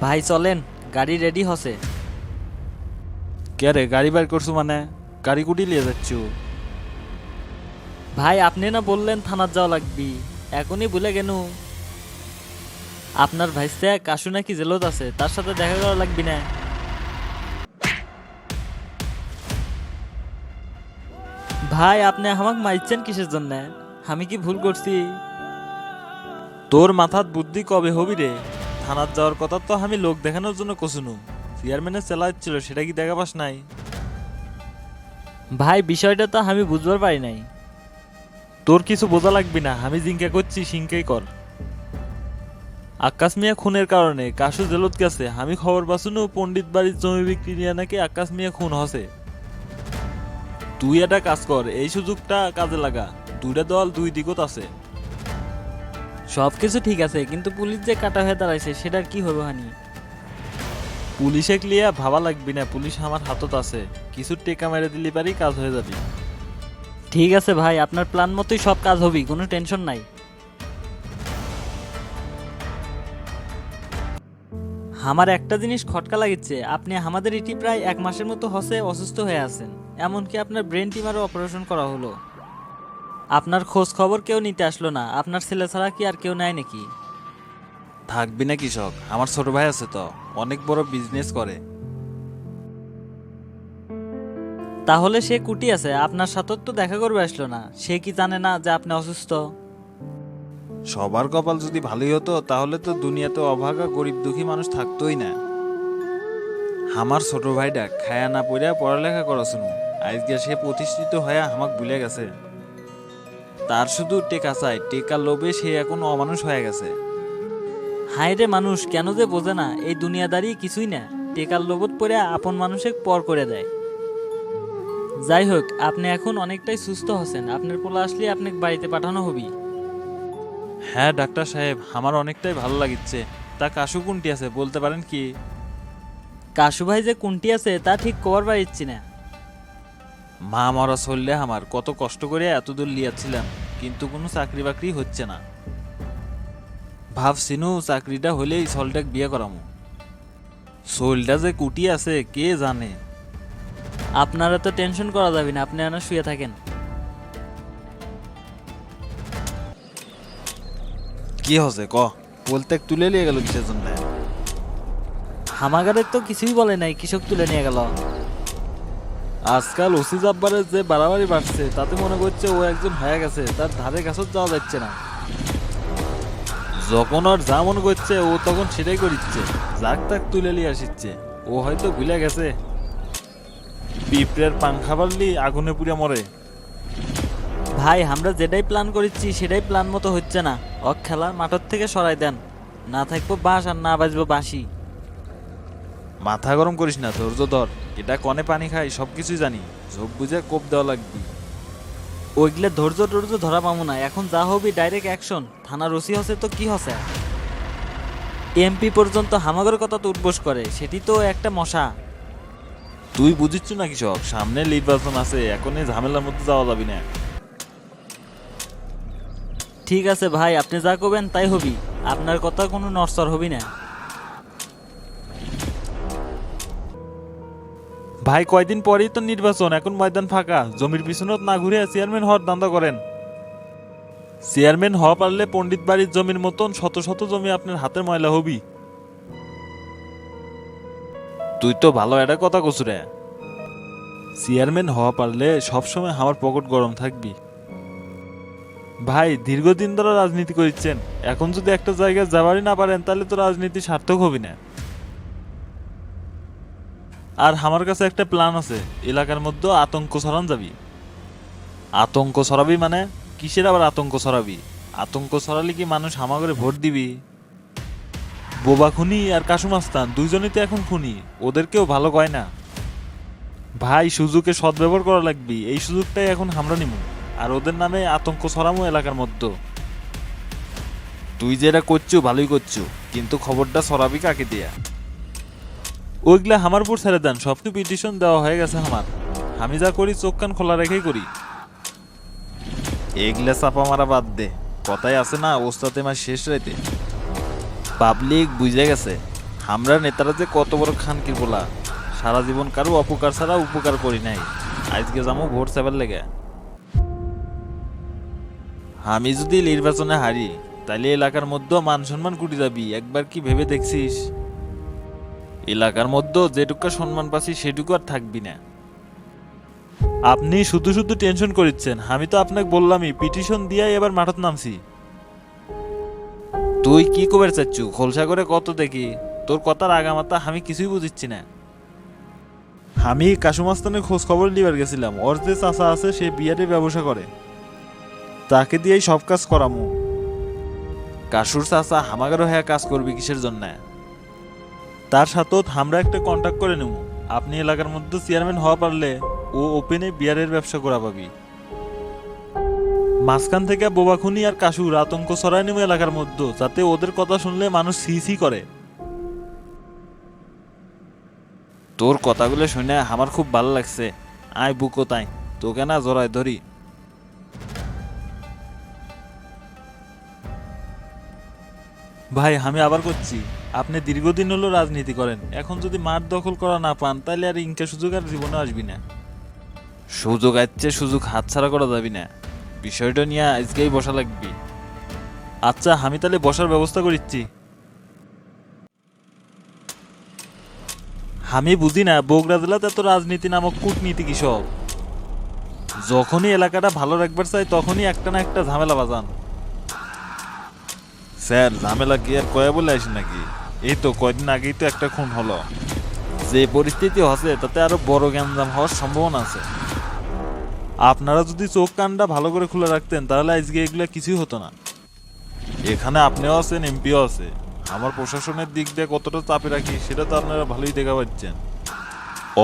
ভাই চলেন, গাড়ি রেডি হসে। কে রে গাড়ি বাইর করছো মানে? গাড়ি কুটি নিয়ে যাচ্ছ? ভাই আপনি না বললেন থানার যাওয়া লাগবি, এখনই ভুলে গেল। আপনার ভাইস্তে কাশু নাকি জেলত আছে, তার সাথে দেখা করা লাগবি না। ভাই আপনি আমাকে মারছেন কিসের জন্য? আমি কি ভুল করছি? তোর মাথার বুদ্ধি কবে হবি রে? থানার যাওয়ার কথা তো আমি লোক দেখানোর জন্য কসুনু। চেয়ারম্যানের চেলাচ্ছিল, সেটা কি দেখা পাস নাই? ভাই বিষয়টা তো আমি বুঝবার পারি নাই। তোর কিছু বোঝা লাগবি না, আমি জিঙ্কা করছি সিংকেই কর। আকাশ মিয়া খুনের কারণে কাশু জেলত গেছে। আমি খবর পাসুনু পণ্ডিত বাড়ির জমি বিক্রি নিয়ে নাকি আকাশ মিয়া খুন হসে। তুই একটা কাজ কর, এই সুযোগটা কাজে লাগা। দুইটা দল দুই দিকত আছে। সব কিছু ঠিক আছে, কিন্তু পুলিশ যে কাটা হয়ে দাঁড়াইছে সেটার কি হবে হানি? পুলিশে লিয়া ভাবা লাগবি না, পুলিশ আমার হাতত আছে। কিছু টেকা মেরে দিলি পারি কাজ হয়ে যাবি। ঠিক আছে ভাই, আপনার প্ল্যান মতোই সব কাজ হবি, কোনো টেনশন নাই। আমার একটা জিনিস খটকা লাগিচ্ছে, আপনি আমাদের এটি প্রায় 1 মাসের মতো হসে অসুস্থ হয়ে আছেন। এমনকি আপনার ব্রেন টিমারও অপারেশন করা হলো। আপনার খোঁজ খবর কেউ নিতে আসলো না। আপনার ছেলে ছাড়া কি আর কেউ নেয় নাকি? থাকবি না কৃষক, আমার ছোট ভাই আছে তো, অনেক বড় বিজনেস করে। তাহলে সে কুটি আছে, আপনার সাথে তো দেখা করবে আসলো না। সে কি জানে না যে আপনি অসুস্থ? সবার কপাল যদি ভালোই হতো তাহলে তো দুনিয়াতে অভাগা গরিব দুঃখী মানুষ থাকতোই না। আমার ছোট ভাইটা খায়া না পড়িয়া পড়ালেখা করাশুনু, আজকে সে প্রতিষ্ঠিত হয়ে আমাক ভুলে গেছে। তার শুধু টেকা চাই, টেকা লোভে সে এখন অমানুষ হয়ে গেছে। হায় রে মানুষ কেন যে বোঝে না, এই দুনিয়াদারি কিছুই না। টেকার লোভত পড়ে আপন মানুষে পর করে দেয়। যাই হোক, আপনি এখন অনেকটাই সুস্থ হচ্ছেন। আপনার পোলা আসলে আপনাকে বাড়িতে পাঠানো হবি। হ্যাঁ ডাক্তার সাহেব, আমার অনেকটাই ভালো লাগিচ্ছে। তা কাশু কোনটি আছে বলতে পারেন কি? কাশু ভাই যে কোনটি আছে তা ঠিক কবার পারছি না। মা মরা চললে আমার কত কষ্ট করে এত দূর লিয়াছিলাম, কিন্তু কোনো চাকরি বাকরি হচ্ছে না। ভাবছিনু চাকরিটা হলেই সলটাক বিয়ে করামু। সোলটা যে কুটি আছে কে জানে। আপনারা তো টেনশন করা যাবে না, আপনি আনা শুয়ে থাকেন। কি হচ্ছে ক? বলতে তুলে নিয়ে গেল কিসের জন্য? হামাগারের তো কিছুই বলে নাই, কৃষক তুলে নিয়ে গেল। আজকাল ওসি জাব্বারের যে বাড়াবাড়ি বাড়ছে, তাতে মনে করছে ও একজন হয়ে গেছে, তার ধারে কাছত যাওয়া যাচ্ছে না। যখন ওর যা মনে করছে ও তখন সেটাই করিচ্ছে, যাক তাক তুলে নিয়ে আসিচ্ছে। ও হয়তো ভুলে গেছে পিঁপড়ের পাংখা বাড়লি আগুনে পুড়ে মরে। ভাই আমরা যেটাই প্ল্যান করেছি সেটাই প্ল্যান মতো হচ্ছে না। ওক খেলার মাঠের থেকে সরাই দেন, না থাকবো বাঁশ আর না বাজবো বাঁশি। মাথা গরম করিস না, ধৈর্য ধর। এটা কনে পানি খাই সবকিছুই জানি, ঝোপ বুঝে কোপ দেওয়া লাগবি। ওইগুলো ধৈর্য টর্য ধরা পাবো না, এখন যা হবি ডাইরেক্ট অ্যাকশন। থানার ওসি হসে তো কি হসে, এমপি পর্যন্ত হামাগের কথা তো উঠবোস করে, সেটি তো একটা মশা। তুই বুঝিচ্ছ না কৃষক, সামনে নির্বাচন আছে, এখন এই ঝামেলার মধ্যে যাওয়া যাবি না। ঠিক আছে ভাই, আপনি যা করবেন তাই হবি। আপনার কথা কোনো নড়চড় হবি না। ভাই কয়দিন পরেই তো নির্বাচন, এখন ময়দান ফাঁকা। জমির পিছনত না ঘুরে চেয়ারম্যান হওয়ার দান্দা করেন। চেয়ারম্যান হওয়া পারলে পণ্ডিত বাড়ির জমির মতন শত শত জমি আপনার হাতের ময়লা হবি। তুই তো ভালো একটা কথা কছুরে। চেয়ারম্যান হওয়া পারলে সবসময় আমার পকেট গরম থাকবি। ভাই দীর্ঘদিন ধরে রাজনীতি করছেন, এখন যদি একটা জায়গায় যাবারই না পারেন তাহলে তো রাজনীতি সার্থক হবি না। আর আমার কাছে একটা প্ল্যান আছে, এলাকার মধ্যে আতঙ্ক ছড়ান যাবি। আতঙ্ক ছড়াবি মানে? কিসের আবার আতঙ্ক ছড়াবি? আতঙ্ক ছড়ালে কি মানুষ হামাগরে ভোট দিবি? বোবা খুনি আর কাশু মাস্তান দুইজনই তো এখন খুনি, ওদেরকেও ভালো কয় না। ভাই সুযোগে সদ্ব্যবহার করা লাগবি, এই সুযোগটাই এখন আমরা নিমু। আর ওদের নামে আতঙ্ক ছড়ামু এলাকার মধ্যে। তুই যেটা করছু ভালোই করছু, কিন্তু খবরটা ছড়াবি কাকে দিয়া? ওইগুলা আমার উপর ছেড়ে দেন, সব তো পিটিশন দেওয়া হয়ে গেছে আমার। আমি যা করি চোখ কান খোলা রেখেই করি। এগুলা চাপা মারা বাদ দে, কথাই আছে না ওস্তাতে মার শেষ রাইতে। পাবলিক বুঝে গেছে, আমরা নেতারা যে কত বড় খানকির বলা, সারা জীবন কারো অপকার ছাড়া উপকার করি নাই, আজকে যাবো ভোট চাবার লেগে। আমি যদি নির্বাচনে হারি তাহলে এলাকার মধ্যে মান সম্মান কুটি যাবি, একবার কি ভেবে দেখছিস? এলাকার মধ্যে যেটুকু সম্মান পাচ্ছি সেটুকু আর থাকবি না। আপনি শুধু শুধু টেনশন করিচ্ছেন, আমি তো আপনাকে বললামই পিটিশন দিয়ে এবার মাঠত নামছি। তুই কি কবে চাচ্ছু খোলসা করে কত দেখি, তোর কথার আগামাতা আমি কিছুই বুঝিচ্ছি না। আমি কাশুমাস্তানের খোঁজ খবর লিবার গেছিলাম, ওর যে চাচা আছে সে বিয়ারে ব্যবসা করে, তাকে দিয়েই সব কাজ করামু। কাশুর চাচা হামাগারও হ্যাঁ কাজ করবি কিসের জন্য? তার সাথেও আমরা একটা কন্ট্যাক্ট করে নেব। আপনি এলাকার মধ্যে চেয়ারম্যান হওয়া পারলে ও ওপেনে বিয়ারের ব্যবসা করা পাবি। মাঝখান থেকে বোবাখুনি আর কাশুর আতঙ্ক ছড়ায় নেব এলাকার মধ্যে, যাতে ওদের কথা শুনলে মানুষ সি সি করে। তোর কথাগুলো শুনে আমার খুব ভালো লাগছে। আয় বুকো তাই তোকে না জড়ায় ধরি। ভাই আমি আবার করছি, আপনি দীর্ঘদিন হলো রাজনীতি করেন, এখন যদি মাঠ দখল করা না পান তাহলে আর ইনকা সুযোগ আর জীবনে আসবি না। সুযোগ আসছে, সুযোগ হাতছাড়া করা যাবি না। বিষয়টা নিয়ে আজকেই বসা লাগবি। আচ্ছা আমি তাহলে বসার ব্যবস্থা করিচ্ছি। আমি বুঝি না বগুড়া জেলাতে এত রাজনীতি নামক কূটনীতি কি সব। যখনই এলাকাটা ভালো রাখবার চাই তখনই একটা না একটা ঝামেলা বাজান। স্যার ঝামেলা কি আর কয়া বলে আসি নাকি? এই তো কয়দিন আগেই তো একটা খুন হলো। যে পরিস্থিতি হচ্ছে তাতে আরো বড় গ্যাঞ্জাম হওয়ার সম্ভাবনা আছে। আপনারা যদি চোখ কানটা ভালো করে খুলে রাখতেন তাহলে আজকে এগুলো কিছুই হতো না। এখানে আপনিও আছেন, এমপিও আছে। আমার প্রশাসনের দিক দিয়ে কতটা চাপে রাখি সেটা তো আপনারা ভালোই দেখা পাচ্ছেন।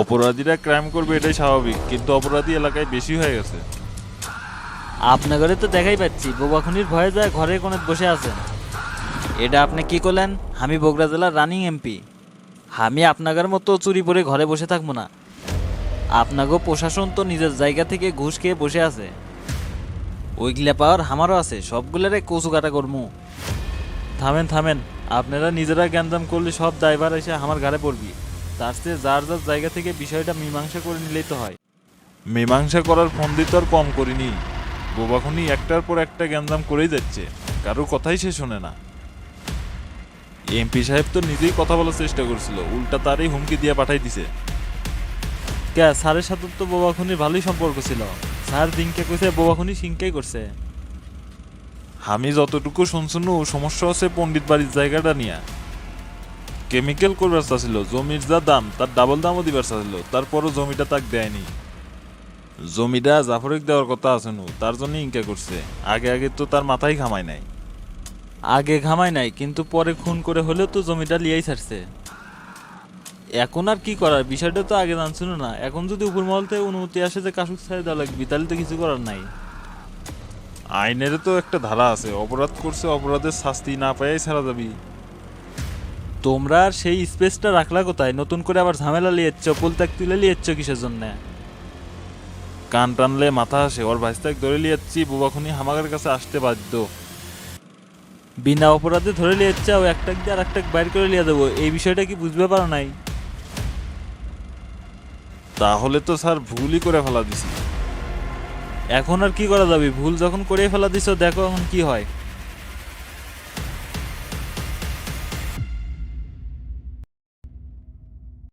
অপরাধীরা ক্রাইম করবে এটাই স্বাভাবিক, কিন্তু অপরাধী এলাকায় বেশি হয়ে গেছে। আপনাগরে তো দেখাই পাচ্ছি বোবাখুনির ভয়ে যায় ঘরে কোণে বসে আছেন। এটা আপনি কি করলেন? আমি বগুড়া জেলার রানিং এমপি, আমি আপনাদের মতো চুরি পরে ঘরে বসে থাকবো না। আপনাগো প্রশাসন তো নিজের জায়গা থেকে ঘুষ খেয়ে বসে আছে, ওইগুলা পাওয়ার আমারও আছে, সবগুলারে কচু কাটা করমু। থামেন থামেন, আপনারা নিজেরা গ্যাঞ্জাম করলে সব দায়ভার এসে আমার ঘাড়ে পড়বি। তার চেয়ে যার যার জায়গা থেকে বিষয়টা মীমাংসা করে নিলেই তো হয়। মীমাংসা করার ফন্দি তো আর কম করিনি। বোবাখুনি একটার পর একটা গ্যাঞ্জাম করেই যাচ্ছে, কারোর কথাই সে শোনে না। এমপি সাহেব তো নিজেই কথা বলার চেষ্টা করছিল, উল্টা তারই হুমকি দিয়ে পাঠাই দিছে। কে স্যারের সাথে তো বোবাখুনির ভালোই সম্পর্ক ছিল, স্যার দিনকে কইছে বোবাখুনি সিংকেই করছে। আমি যতটুকু শুনছুনু সমস্যা হচ্ছে পণ্ডিত বাড়ির জায়গাটা নিয়ে। কেমিক্যাল করবার চাচ্ছিল, জমির যা দাম তার ডাবল দামও দিবার চাচ্ছিল, তারপরও জমিটা তাক দেয়নি। জমিটা জাফরিক দেওয়ার কথা আছে নু, তার জন্য ইনকা করছে। আগে আগে তো তার মাথায় ঘামায় নাই। আগে ঘামাই নাই, কিন্তু পরে খুন করে হলেও তো জমিটা লিয়াই ছাড়ছে। এখন আর কি করার, বিষয়টা তো আগে জানছিল না। এখন যদি উপর মহল থেকে অনুমতি আসে যে কাশুক ছেড়ে দেওয়া লাগবে, তাহলে তো কিছু করার নাই। আইনের তো একটা ধারা আছে, অপরাধ করছে অপরাধের শাস্তি না পাইয়াই ছাড়া যাবি। তোমরা আর সেই স্পেসটা রাখলা কোথায়? নতুন করে আবার ঝামেলা লিয়েছ, পলত্যাগ তুলে লিয়েছ কিসের জন্য? কান টানলে মাথা আসে, ওর ভাইস্তাক ধরে লিয়াচ্ছি, বোবাখুনি হামাগার কাছে আসতে বাধ্য। বিনা অপরাধে ধরে লিয়েছ, ও একটা দিয়ে আর একটা বাইর করে লিয়ে দেবো, এই বিষয়টা কি বুঝতে পারো নাই? তাহলে তো স্যার ভুলই করে ফেলা দিছি। এখন আর কি করা যাবে? ভুল যখন করে ফেলা দিছো, দেখো এখন কি হয়।